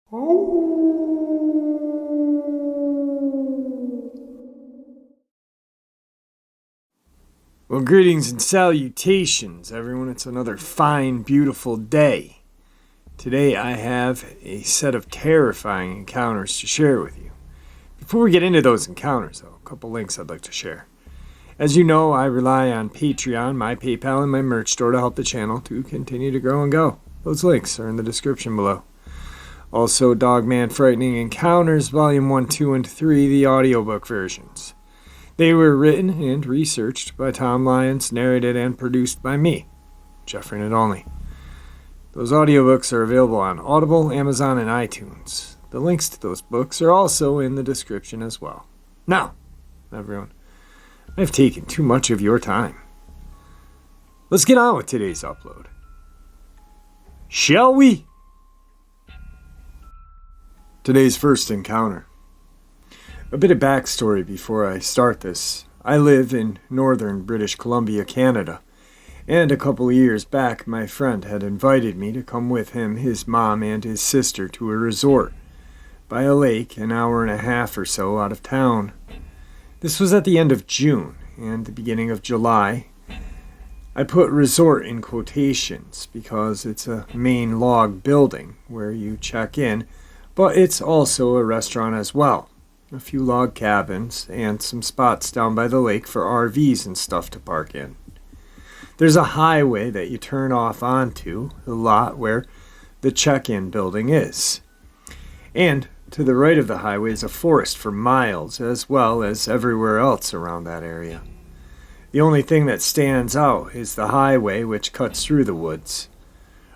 Well, greetings and salutations, everyone. It's another fine, beautiful day. Today I have a set of terrifying encounters to share with you. Before we get into those encounters, though, a couple links I'd like to share. As you know, I rely on Patreon, my PayPal, and my merch store to help the channel to continue to grow and go. Those links are in the description below. Also, Dogman Frightening Encounters, Volume 1, 2, and 3, the audiobook versions. They were written and researched by Tom Lyons, narrated and produced by me, Jeffrey Nadolny. Those audiobooks are available on Audible, Amazon, and iTunes. The links to those books are also in the description as well. Now, everyone, I've taken too much of your time. Let's get on with today's upload. Shall we? Today's first encounter. A bit of backstory before I start this. I live in northern British Columbia, Canada, and a couple of years back my friend had invited me to come with him, his mom, and his sister to a resort by a lake an hour and a half or so out of town. This was at the end of June and the beginning of July. I put resort in quotations because it's a main log building where you check in, but it's also a restaurant as well. A few log cabins, and some spots down by the lake for RVs and stuff to park in. There's a highway that you turn off onto the lot where the check-in building is. And to the right of the highway is a forest for miles, as well as everywhere else around that area. The only thing that stands out is the highway, which cuts through the woods.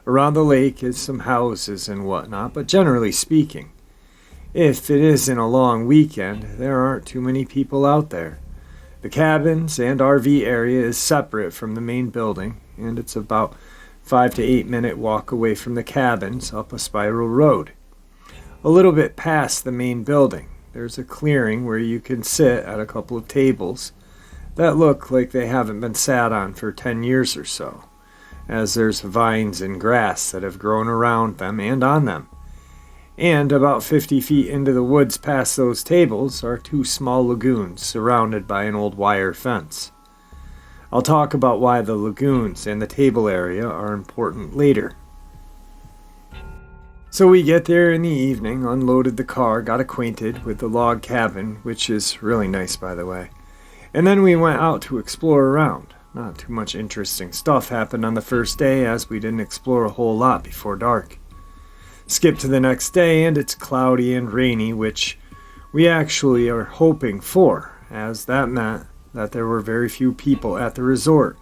Around the lake is some houses and whatnot, but generally speaking, if it isn't a long weekend, there aren't too many people out there. The cabins and RV area is separate from the main building, and it's about 5 to 8 minute walk away from the cabins up a spiral road. A little bit past the main building, there's a clearing where you can sit at a couple of tables that look like they haven't been sat on for 10 years or so, as there's vines and grass that have grown around them and on them. And about 50 feet into the woods past those tables are two small lagoons surrounded by an old wire fence. I'll talk about why the lagoons and the table area are important later. So we get there in the evening, unloaded the car, got acquainted with the log cabin, which is really nice by the way. And then we went out to explore around. Not too much interesting stuff happened on the first day as we didn't explore a whole lot before dark. Skip to the next day and it's cloudy and rainy, which we actually are hoping for, as that meant that there were very few people at the resort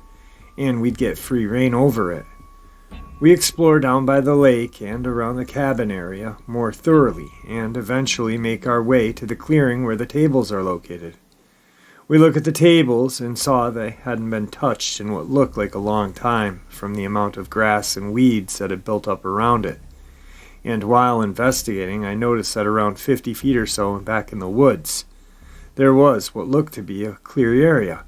and we'd get free reign over it. We explore down by the lake and around the cabin area more thoroughly and eventually make our way to the clearing where the tables are located. We look at the tables and saw they hadn't been touched in what looked like a long time from the amount of grass and weeds that had built up around it. And while investigating, I noticed that around 50 feet or so back in the woods, there was what looked to be a clear area.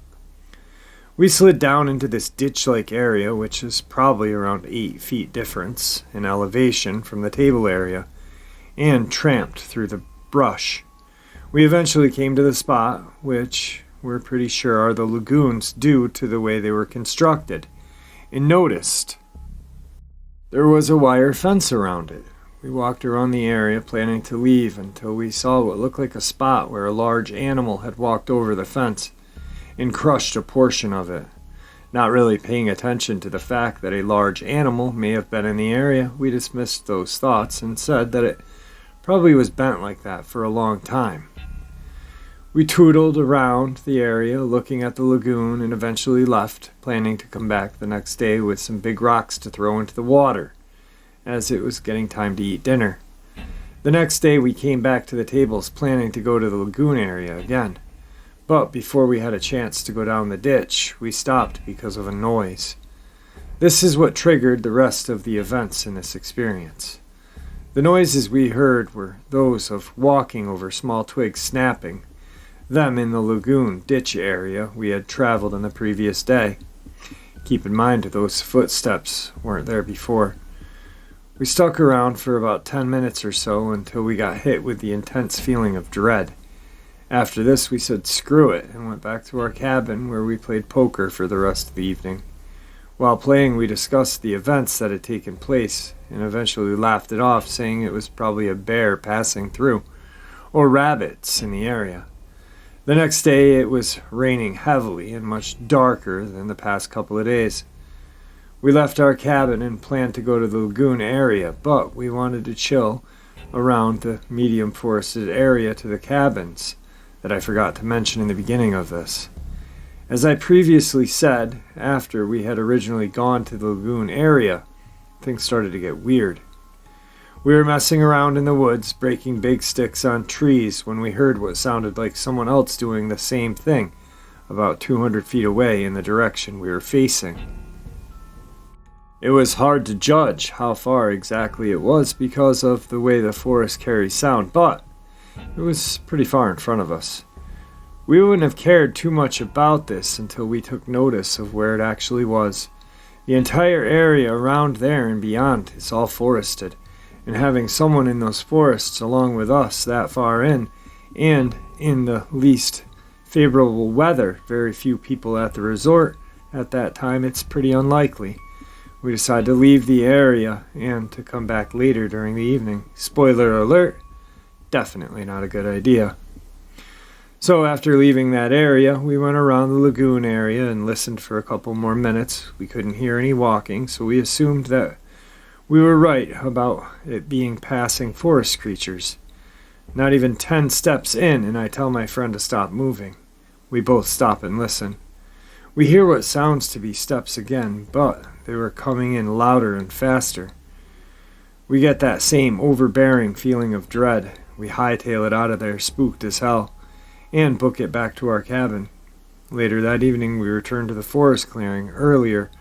We slid down into this ditch-like area, which is probably around 8 feet difference in elevation from the table area, and tramped through the brush. We eventually came to the spot, which we're pretty sure are the lagoons due to the way they were constructed, and noticed there was a wire fence around it. We walked around the area planning to leave until we saw what looked like a spot where a large animal had walked over the fence and crushed a portion of it. Not really paying attention to the fact that a large animal may have been in the area, we dismissed those thoughts and said that it probably was bent like that for a long time. We tootled around the area looking at the lagoon and eventually left, planning to come back the next day with some big rocks to throw into the water, as it was getting time to eat dinner. The next day we came back to the tables planning to go to the lagoon area again. But before we had a chance to go down the ditch, we stopped because of a noise. This is what triggered the rest of the events in this experience. The noises we heard were those of walking over small twigs snapping, them in the lagoon ditch area we had traveled on the previous day. Keep in mind those footsteps weren't there before. We stuck around for about 10 minutes or so until we got hit with the intense feeling of dread. After this, we said screw it and went back to our cabin where we played poker for the rest of the evening. While playing, we discussed the events that had taken place and eventually laughed it off, saying it was probably a bear passing through, or rabbits in the area. The next day, it was raining heavily and much darker than the past couple of days. We left our cabin and planned to go to the lagoon area, but we wanted to chill around the medium forested area to the cabins that I forgot to mention in the beginning of this. As I previously said, after we had originally gone to the lagoon area, things started to get weird. We were messing around in the woods, breaking big sticks on trees, when we heard what sounded like someone else doing the same thing, about 200 feet away in the direction we were facing. It was hard to judge how far exactly it was because of the way the forest carries sound, but it was pretty far in front of us. We wouldn't have cared too much about this until we took notice of where it actually was. The entire area around there and beyond is all forested, and having someone in those forests along with us that far in, and in the least favorable weather, very few people at the resort at that time, it's pretty unlikely. We decided to leave the area and to come back later during the evening. Spoiler alert, definitely not a good idea. So after leaving that area, we went around the lagoon area and listened for a couple more minutes. We couldn't hear any walking, so we assumed that we were right about it being passing forest creatures. Not even 10 steps in, and I tell my friend to stop moving. We both stop and listen. We hear what sounds to be steps again, but they were coming in louder and faster. We get that same overbearing feeling of dread. We hightail it out of there, spooked as hell, and book it back to our cabin. Later that evening, we returned to the forest clearing earlier,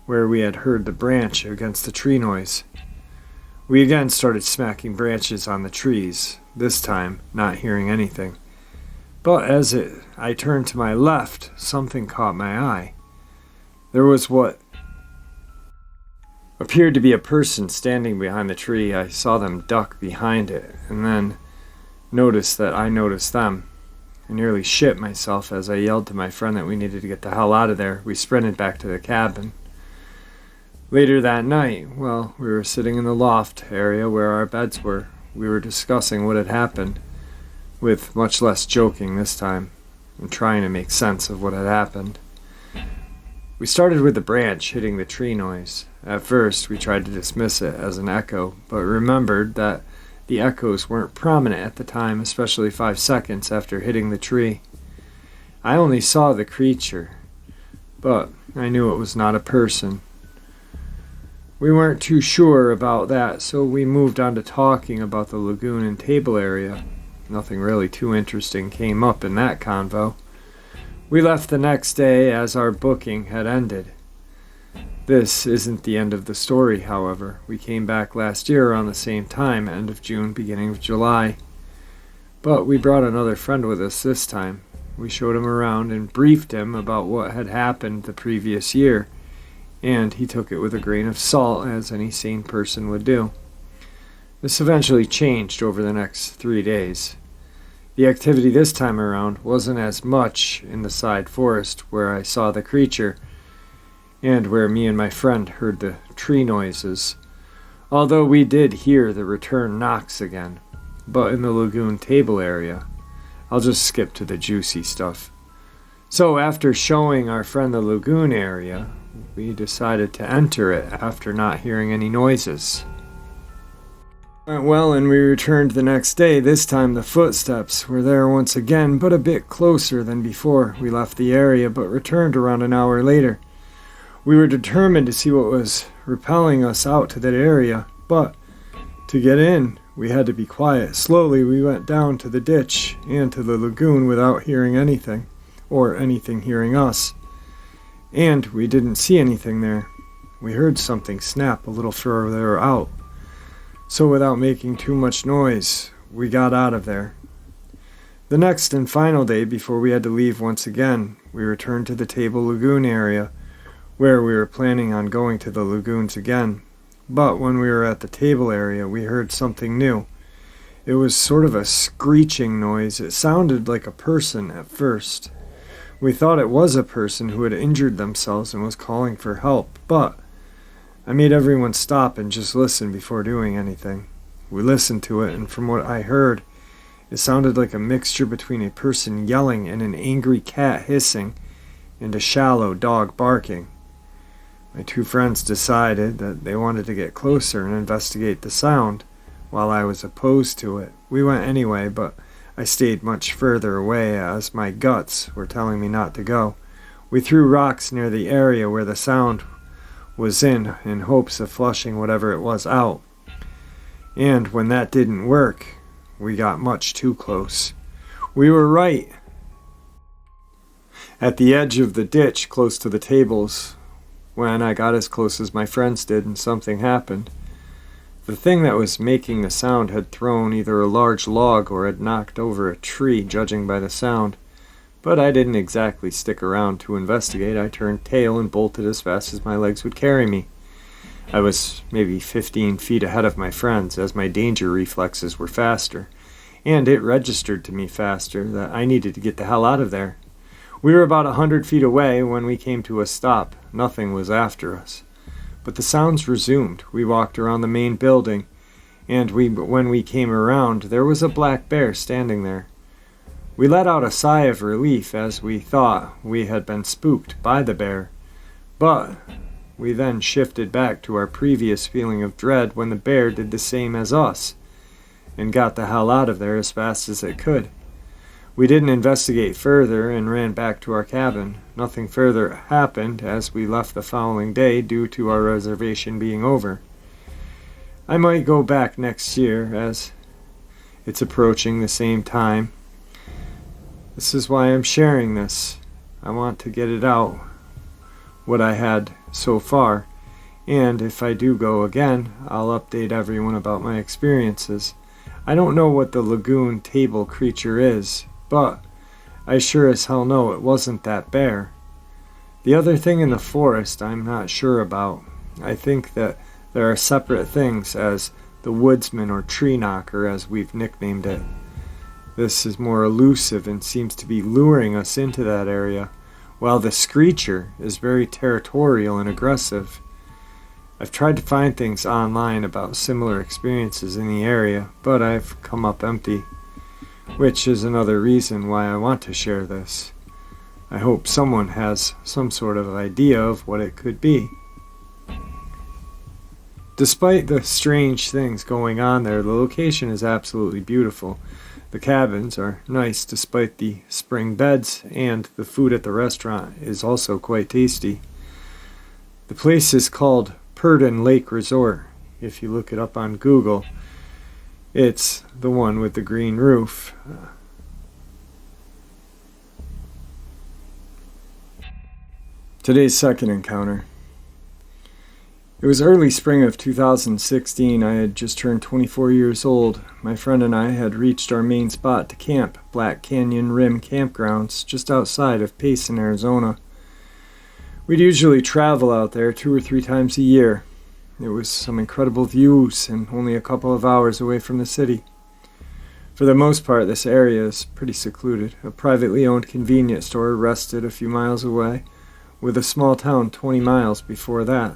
where we had heard the branch against the tree noise. We again started smacking branches on the trees, this time not hearing anything. But as I turned to my left, something caught my eye. There was what appeared to be a person standing behind the tree. I saw them duck behind it, and then noticed that I noticed them. I nearly shit myself as I yelled to my friend that we needed to get the hell out of there. We sprinted back to the cabin. Later that night, we were sitting in the loft area where our beds were. We were discussing what had happened, with much less joking this time, and trying to make sense of what had happened. We started with the branch hitting the tree noise. At first, we tried to dismiss it as an echo, but remembered that the echoes weren't prominent at the time, especially 5 seconds after hitting the tree. I only saw the creature, but I knew it was not a person. We weren't too sure about that, so we moved on to talking about the lagoon and table area. Nothing really too interesting came up in that convo. We left the next day as our booking had ended. This isn't the end of the story, however. We came back last year around the same time, end of June, beginning of July. But we brought another friend with us this time. We showed him around and briefed him about what had happened the previous year, and he took it with a grain of salt, as any sane person would do. This eventually changed over the next 3 days. The activity this time around wasn't as much in the side forest where I saw the creature, and where me and my friend heard the tree noises, although we did hear the return knocks again, but in the lagoon table area. I'll just skip to the juicy stuff. So after showing our friend the lagoon area, we decided to enter it after not hearing any noises. Went well, and we returned the next day. This time the footsteps were there once again, but a bit closer than before. We left the area, but returned around an hour later. We were determined to see what was repelling us out to that area, but to get in, we had to be quiet. Slowly, we went down to the ditch and to the lagoon without hearing anything, or anything hearing us. And we didn't see anything there. We heard something snap a little further out. So without making too much noise, we got out of there. The next and final day before we had to leave once again, we returned to the Table Lagoon area, where we were planning on going to the lagoons again. But when we were at the table area, we heard something new. It was sort of a screeching noise. It sounded like a person at first. We thought it was a person who had injured themselves and was calling for help, but I made everyone stop and just listen before doing anything. We listened to it, and from what I heard, it sounded like a mixture between a person yelling and an angry cat hissing and a shallow dog barking. My two friends decided that they wanted to get closer and investigate the sound. While I was opposed to it, we went anyway, but I stayed much further away as my guts were telling me not to go. We threw rocks near the area where the sound was in hopes of flushing whatever it was out. And when that didn't work, we got much too close. We were right at the edge of the ditch close to the tables when I got as close as my friends did and something happened. The thing that was making the sound had thrown either a large log or had knocked over a tree, judging by the sound. But I didn't exactly stick around to investigate. I turned tail and bolted as fast as my legs would carry me. I was maybe 15 feet ahead of my friends, as my danger reflexes were faster, and it registered to me faster that I needed to get the hell out of there. We were about 100 feet away when we came to a stop. Nothing was after us. But the sounds resumed. We walked around the main building, and when we came around, there was a black bear standing there. We let out a sigh of relief as we thought we had been spooked by the bear, but we then shifted back to our previous feeling of dread when the bear did the same as us, and got the hell out of there as fast as it could. We didn't investigate further and ran back to our cabin. Nothing further happened as we left the following day due to our reservation being over. I might go back next year as it's approaching the same time. This is why I'm sharing this. I want to get it out, what I had so far, and if I do go again, I'll update everyone about my experiences. I don't know what the lagoon table creature is, but I sure as hell know it wasn't that bear. The other thing in the forest I'm not sure about. I think that there are separate things as the woodsman or tree knocker as we've nicknamed it. This is more elusive and seems to be luring us into that area, while the screecher is very territorial and aggressive. I've tried to find things online about similar experiences in the area, but I've come up empty. Which is another reason why I want to share this. I hope someone has some sort of idea of what it could be. Despite the strange things going on there, the location is absolutely beautiful. The cabins are nice despite the spring beds, and the food at the restaurant is also quite tasty. The place is called Purden Lake Resort. If you look it up on Google, it's the one with the green roof. Today's second encounter. It was early spring of 2016. I had just turned 24 years old. My friend and I had reached our main spot to camp, Black Canyon Rim Campgrounds, just outside of Payson, Arizona. We'd usually travel out there 2 or 3 times a year. It was some incredible views and only a couple of hours away from the city. For the most part, this area is pretty secluded. A privately owned convenience store rested a few miles away, with a small town 20 miles before that.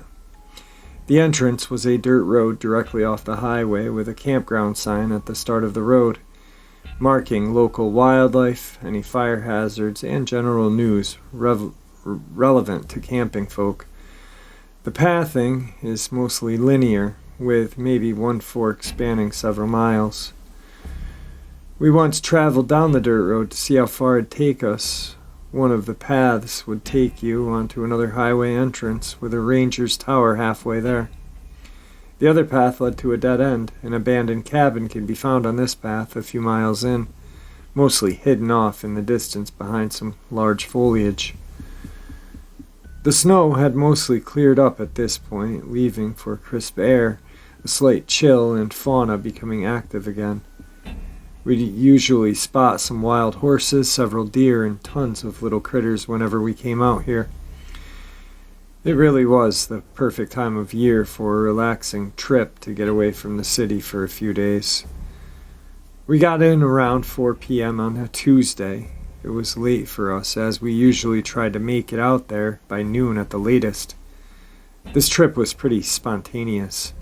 The entrance was a dirt road directly off the highway with a campground sign at the start of the road, marking local wildlife, any fire hazards, and general news relevant to camping folk. The pathing is mostly linear, with maybe one fork spanning several miles. We once traveled down the dirt road to see how far it'd take us. One of the paths would take you onto another highway entrance with a ranger's tower halfway there. The other path led to a dead end. An abandoned cabin can be found on this path a few miles in, mostly hidden off in the distance behind some large foliage. The snow had mostly cleared up at this point, leaving for crisp air, a slight chill, and fauna becoming active again. We'd usually spot some wild horses, several deer, and tons of little critters whenever we came out here. It really was the perfect time of year for a relaxing trip to get away from the city for a few days. We got in around 4 p.m. on a Tuesday. It was late for us, as we usually tried to make it out there by noon at the latest. This trip was pretty spontaneous.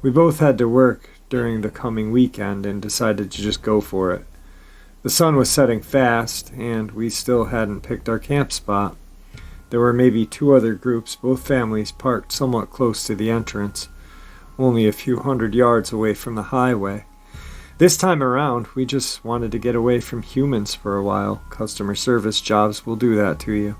We both had to work during the coming weekend and decided to just go for it. The sun was setting fast, and we still hadn't picked our camp spot. There were maybe 2 other groups, both families parked somewhat close to the entrance, only a few hundred yards away from the highway. This time around, we just wanted to get away from humans for a while. Customer service jobs will do that to you.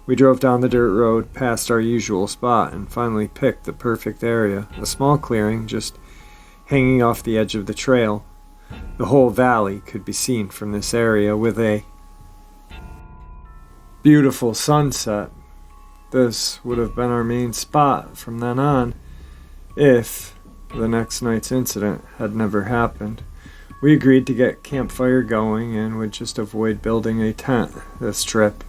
We drove down the dirt road past our usual spot and finally picked the perfect area, a small clearing just hanging off the edge of the trail. The whole valley could be seen from this area with a beautiful sunset. This would have been our main spot from then on if the next night's incident had never happened. We agreed to get campfire going and would just avoid building a tent this trip.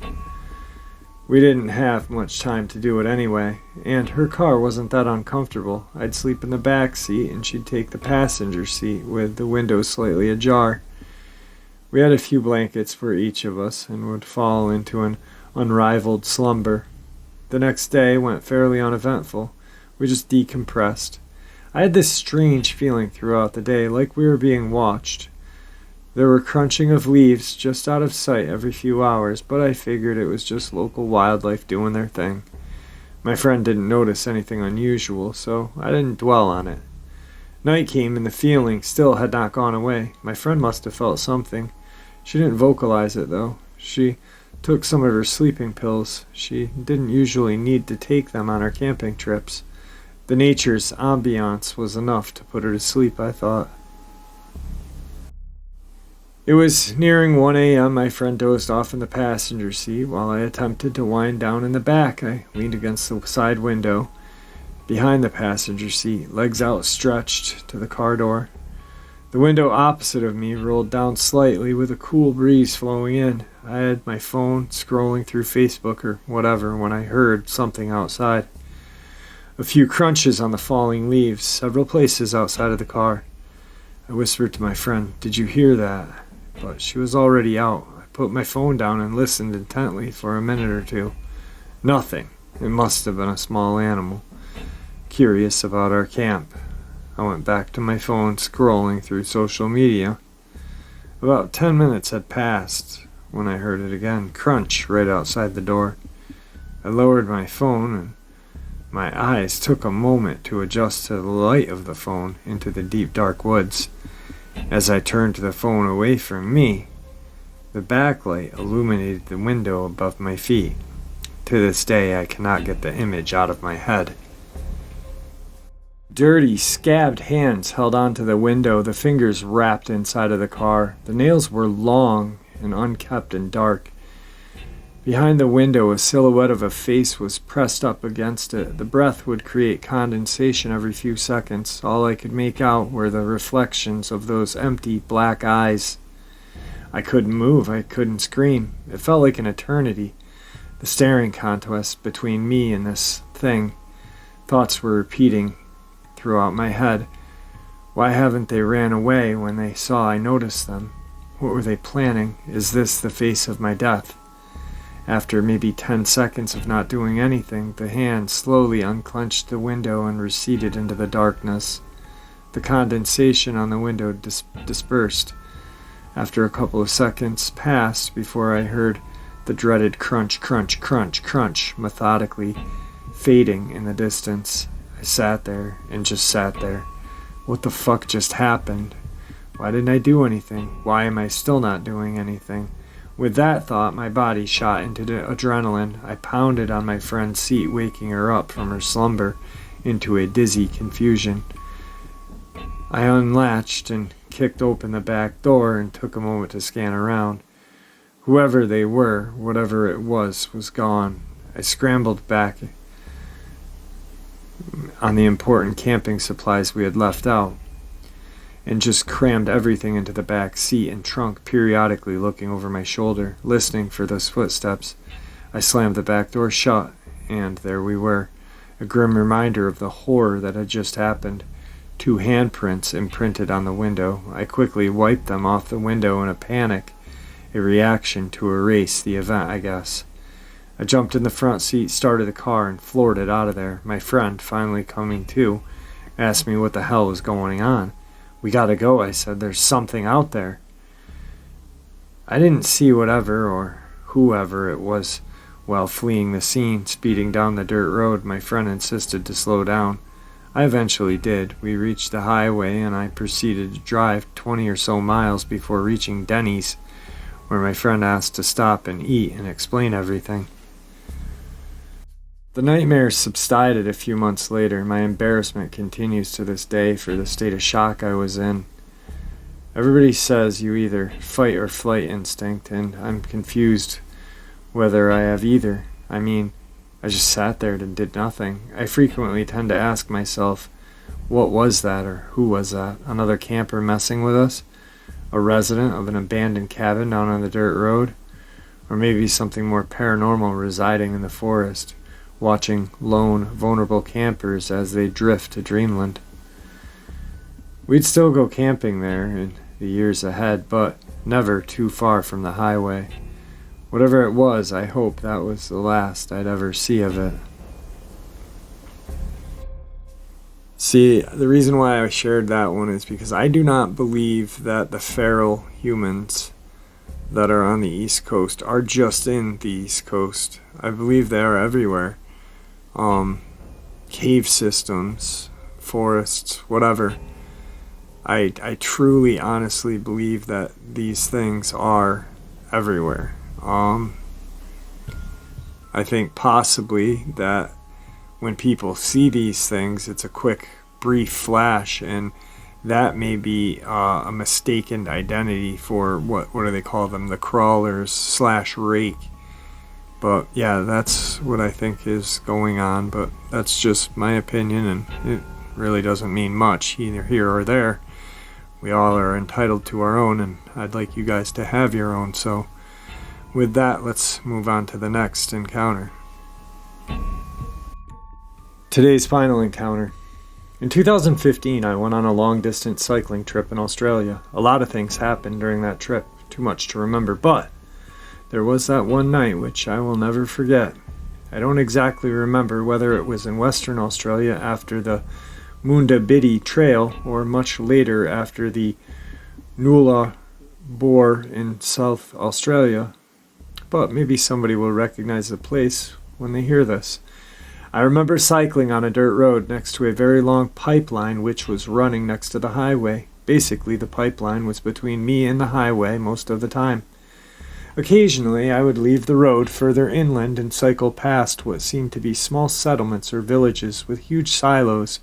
We didn't have much time to do it anyway, and her car wasn't that uncomfortable. I'd sleep in the back seat and she'd take the passenger seat with the window slightly ajar. We had a few blankets for each of us and would fall into an unrivaled slumber. The next day went fairly uneventful. We just decompressed. I had this strange feeling throughout the day, like we were being watched. There were crunching of leaves just out of sight every few hours, but I figured it was just local wildlife doing their thing. My friend didn't notice anything unusual, so I didn't dwell on it. Night came and the feeling still had not gone away. My friend must have felt something. She didn't vocalize it, though. She took some of her sleeping pills. She didn't usually need to take them on our camping trips. The nature's ambiance was enough to put her to sleep, I thought. It was nearing 1 a.m. My friend dozed off in the passenger seat while I attempted to wind down in the back. I leaned against the side window behind the passenger seat, legs outstretched to the car door. The window opposite of me rolled down slightly with a cool breeze flowing in. I had my phone scrolling through Facebook or whatever when I heard something outside. A few crunches on the falling leaves, several places outside of the car. I whispered to my friend, "Did you hear that?" But she was already out. I put my phone down and listened intently for a minute or two. Nothing. It must have been a small animal. Curious about our camp, I went back to my phone, scrolling through social media. About 10 minutes had passed when I heard it again, crunch right outside the door. I lowered my phone and my eyes took a moment to adjust to the light of the phone into the deep dark woods. As I turned the phone away from me, the backlight illuminated the window above my feet. To this day, I cannot get the image out of my head. Dirty, scabbed hands held onto the window, the fingers wrapped inside of the car. The nails were long and unkempt and dark. Behind the window, a silhouette of a face was pressed up against it. The breath would create condensation every few seconds. All I could make out were the reflections of those empty black eyes. I couldn't move. I couldn't scream. It felt like an eternity. The staring contest between me and this thing. Thoughts were repeating throughout my head. Why haven't they ran away when they saw I noticed them? What were they planning? Is this the face of my death? After maybe 10 seconds of not doing anything, the hand slowly unclenched the window and receded into the darkness. The condensation on the window dispersed. After a couple of seconds passed before I heard the dreaded crunch, crunch, crunch, crunch, methodically fading in the distance. I sat there and just sat there. What the fuck just happened? Why didn't I do anything? Why am I still not doing anything? With that thought, my body shot into adrenaline. I pounded on my friend's seat, waking her up from her slumber into a dizzy confusion. I unlatched and kicked open the back door and took a moment to scan around. Whoever they were, whatever it was gone. I scrambled back on the important camping supplies we had left out, and just crammed everything into the back seat and trunk, periodically looking over my shoulder, listening for those footsteps. I slammed the back door shut and there we were, a grim reminder of the horror that had just happened. 2 handprints imprinted on the window. I quickly wiped them off the window in a panic, a reaction to erase the event, I guess. I jumped in the front seat, started the car, and floored it out of there. My friend, finally coming to, asked me what the hell was going on. "We gotta go," I said. "There's something out there." I didn't see whatever or whoever it was while fleeing the scene. Speeding down the dirt road, my friend insisted to slow down. I eventually did. We reached the highway, and I proceeded to drive 20 or so miles before reaching Denny's, where my friend asked to stop and eat and explain everything. The nightmare subsided a few months later. My embarrassment continues to this day for the state of shock I was in. Everybody says you either fight or flight instinct, and I'm confused whether I have either. I mean, I just sat there and did nothing. I frequently tend to ask myself, what was that, or who was that? Another camper messing with us? A resident of an abandoned cabin down on the dirt road? Or maybe something more paranormal residing in the forest, watching lone, vulnerable campers as they drift to dreamland. We'd still go camping there in the years ahead, but never too far from the highway. Whatever it was, I hope that was the last I'd ever see of it. See, the reason why I shared that one is because I do not believe that the feral humans that are on the East Coast are just in the East Coast. I believe they are everywhere. Cave systems, forests, whatever. I truly, honestly believe that these things are everywhere. I think possibly that when people see these things, it's a quick, brief flash, and that may be a mistaken identity for what do they call them? The crawlers / rake. But yeah, that's what I think is going on, but that's just my opinion, and it really doesn't mean much, either here or there. We all are entitled to our own, and I'd like you guys to have your own, so with that, let's move on to the next encounter. Today's final encounter. In 2015, I went on a long-distance cycling trip in Australia. A lot of things happened during that trip, too much to remember, but there was that one night which I will never forget. I don't exactly remember whether it was in Western Australia after the Moonda Trail or much later after the Nulla Bor in South Australia, but maybe somebody will recognize the place when they hear this. I remember cycling on a dirt road next to a very long pipeline which was running next to the highway. Basically, the pipeline was between me and the highway most of the time. Occasionally, I would leave the road further inland and cycle past what seemed to be small settlements or villages with huge silos,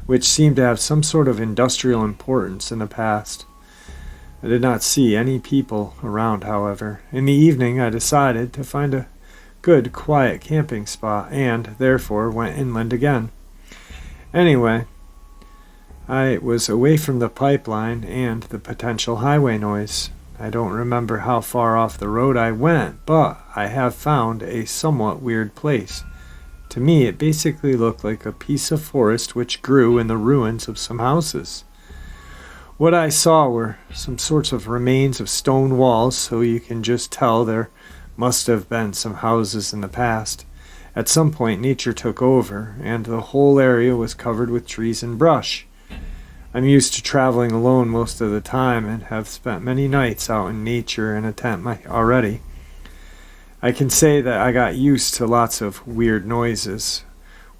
which seemed to have some sort of industrial importance in the past. I did not see any people around, however. In the evening, I decided to find a good, quiet camping spot and, therefore, went inland again. Anyway, I was away from the pipeline and the potential highway noise. I don't remember how far off the road I went, but I have found a somewhat weird place. To me, it basically looked like a piece of forest which grew in the ruins of some houses. What I saw were some sorts of remains of stone walls, so you can just tell there must have been some houses in the past. At some point, nature took over, and the whole area was covered with trees and brush. I'm used to traveling alone most of the time and have spent many nights out in nature in a tent already. I can say that I got used to lots of weird noises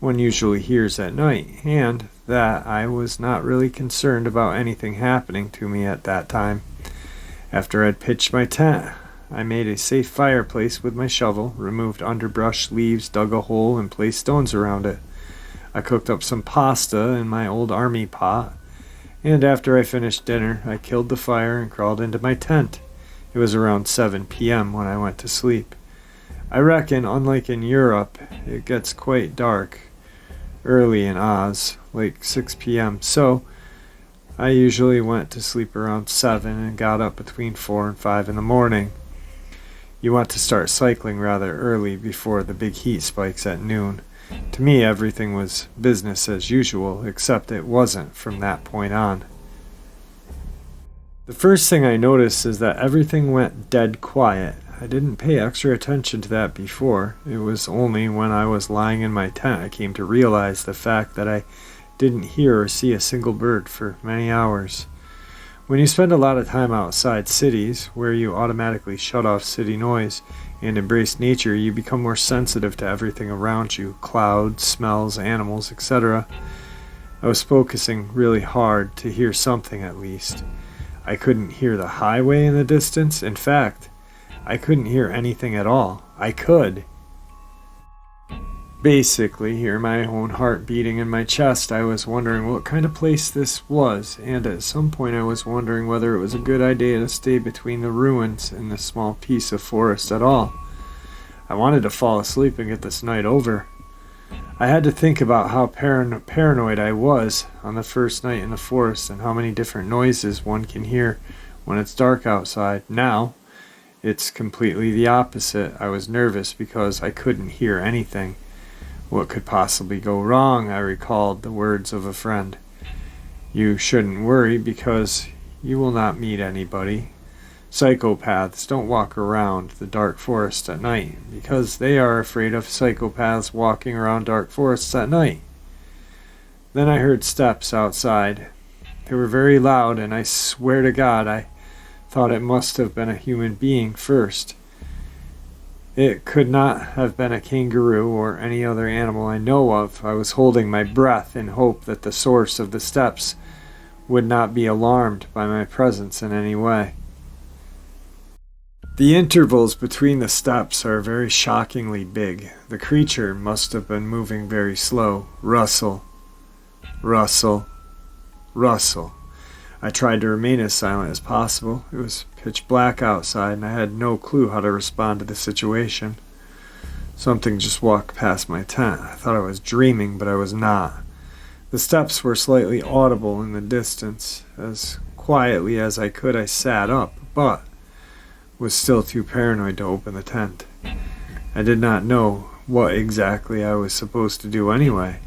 one usually hears at night, and that I was not really concerned about anything happening to me at that time. After I'd pitched my tent, I made a safe fireplace with my shovel, removed underbrush, leaves, dug a hole, and placed stones around it. I cooked up some pasta in my old army pot, and after I finished dinner, I killed the fire and crawled into my tent. It was around 7 p.m. when I went to sleep. I reckon, unlike in Europe, it gets quite dark early in Oz, like 6 p.m., so I usually went to sleep around 7 and got up between 4 and 5 in the morning. You want to start cycling rather early before the big heat spikes at noon. To me, everything was business as usual, except it wasn't from that point on. The first thing I noticed is that everything went dead quiet. I didn't pay extra attention to that before. It was only when I was lying in my tent I came to realize the fact that I didn't hear or see a single bird for many hours. When you spend a lot of time outside cities, where you automatically shut off city noise and embrace nature, you become more sensitive to everything around you, clouds, smells, animals, etc. I was focusing really hard to hear something at least. I couldn't hear the highway in the distance. In fact, I couldn't hear anything at all. I could basically hear my own heart beating in my chest. I was wondering what kind of place this was, and at some point I was wondering whether it was a good idea to stay between the ruins and this small piece of forest at all. I wanted to fall asleep and get this night over. I had to think about how paranoid I was on the first night in the forest and how many different noises one can hear when it's dark outside. Now, it's completely the opposite. I was nervous because I couldn't hear anything. What could possibly go wrong? I recalled the words of a friend. You shouldn't worry because you will not meet anybody. Psychopaths don't walk around the dark forest at night because they are afraid of psychopaths walking around dark forests at night. Then I heard steps outside. They were very loud, and I swear to God I thought it must have been a human being first. It could not have been a kangaroo or any other animal I know of. I was holding my breath in hope that the source of the steps would not be alarmed by my presence in any way. The intervals between the steps are very shockingly big. The creature must have been moving very slow. Rustle, rustle, rustle. I tried to remain as silent as possible. It was pitch black outside, and I had no clue how to respond to the situation. Something just walked past my tent. I thought I was dreaming, but I was not. The steps were slightly audible in the distance. As quietly as I could, I sat up, but was still too paranoid to open the tent. I did not know what exactly I was supposed to do anyway.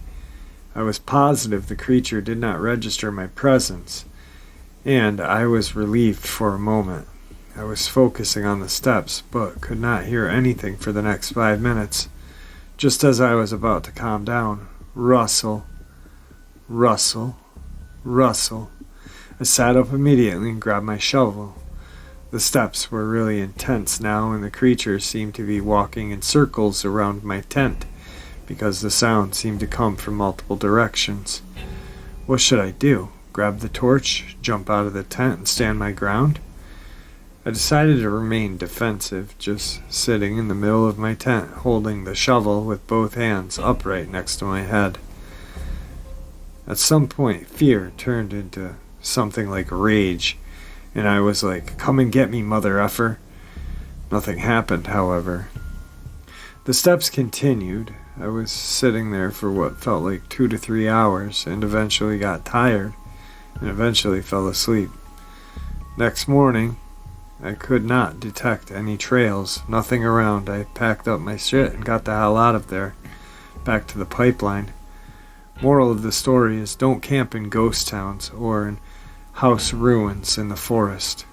I was positive the creature did not register my presence, and I was relieved for a moment. I was focusing on the steps, but could not hear anything for the next 5 minutes. Just as I was about to calm down, rustle, rustle, rustle. I sat up immediately and grabbed my shovel. The steps were really intense now, and the creature seemed to be walking in circles around my tent, because the sound seemed to come from multiple directions. What should I do? Grab the torch, jump out of the tent, and stand my ground? I decided to remain defensive, just sitting in the middle of my tent, holding the shovel with both hands upright next to my head. At some point, fear turned into something like rage, and I was like, "Come and get me, mother effer." Nothing happened, however. The steps continued. I was sitting there for what felt like 2 to 3 hours, and eventually got tired, and eventually fell asleep. Next morning, I could not detect any trails, nothing around. I packed up my shit and got the hell out of there, back to the pipeline. Moral of the story is don't camp in ghost towns or in house ruins in the forest.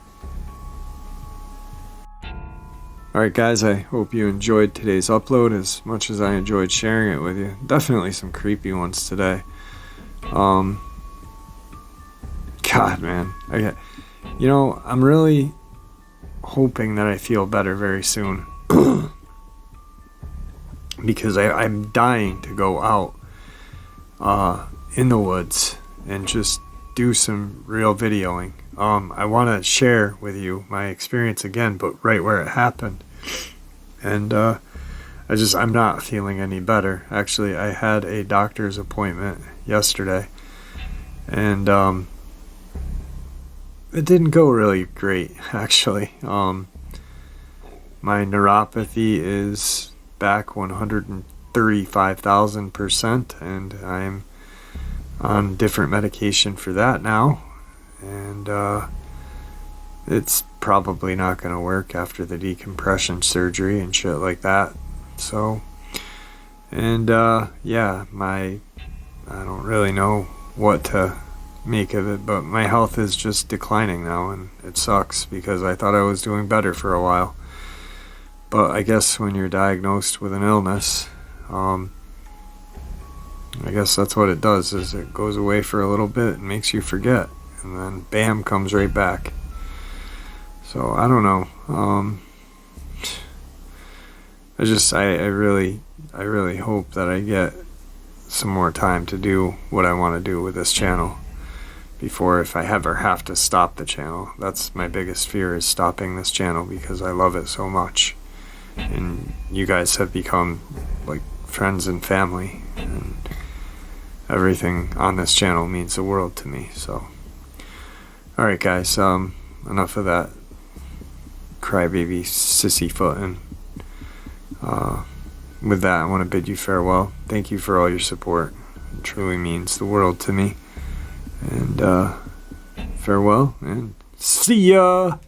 Alright guys, I hope you enjoyed today's upload as much as I enjoyed sharing it with you. Definitely some creepy ones today. God man, I'm really hoping that I feel better very soon. Because I'm dying to go out in the woods and just do some real videoing. I want to share with you my experience again, but right where it happened. And I'm not feeling any better. Actually, I had a doctor's appointment yesterday, and it didn't go really great, actually. My neuropathy is back 135,000%, and I'm on different medication for that now. And it's probably not going to work after the decompression surgery and shit like that. So, and yeah, I don't really know what to make of it, but my health is just declining now, and it sucks because I thought I was doing better for a while. But I guess when you're diagnosed with an illness, I guess that's what it does, is it goes away for a little bit and makes you forget, and then bam, comes right back. So I don't know. I really hope that I get some more time to do what I want to do with this channel before, if I ever have to stop the channel. That's my biggest fear, is stopping this channel, because I love it so much. And you guys have become like friends and family, and everything on this channel means the world to me. So, alright guys, enough of that crybaby sissy footing. With that, I want to bid you farewell. Thank you for all your support. It truly means the world to me. And farewell, and see ya!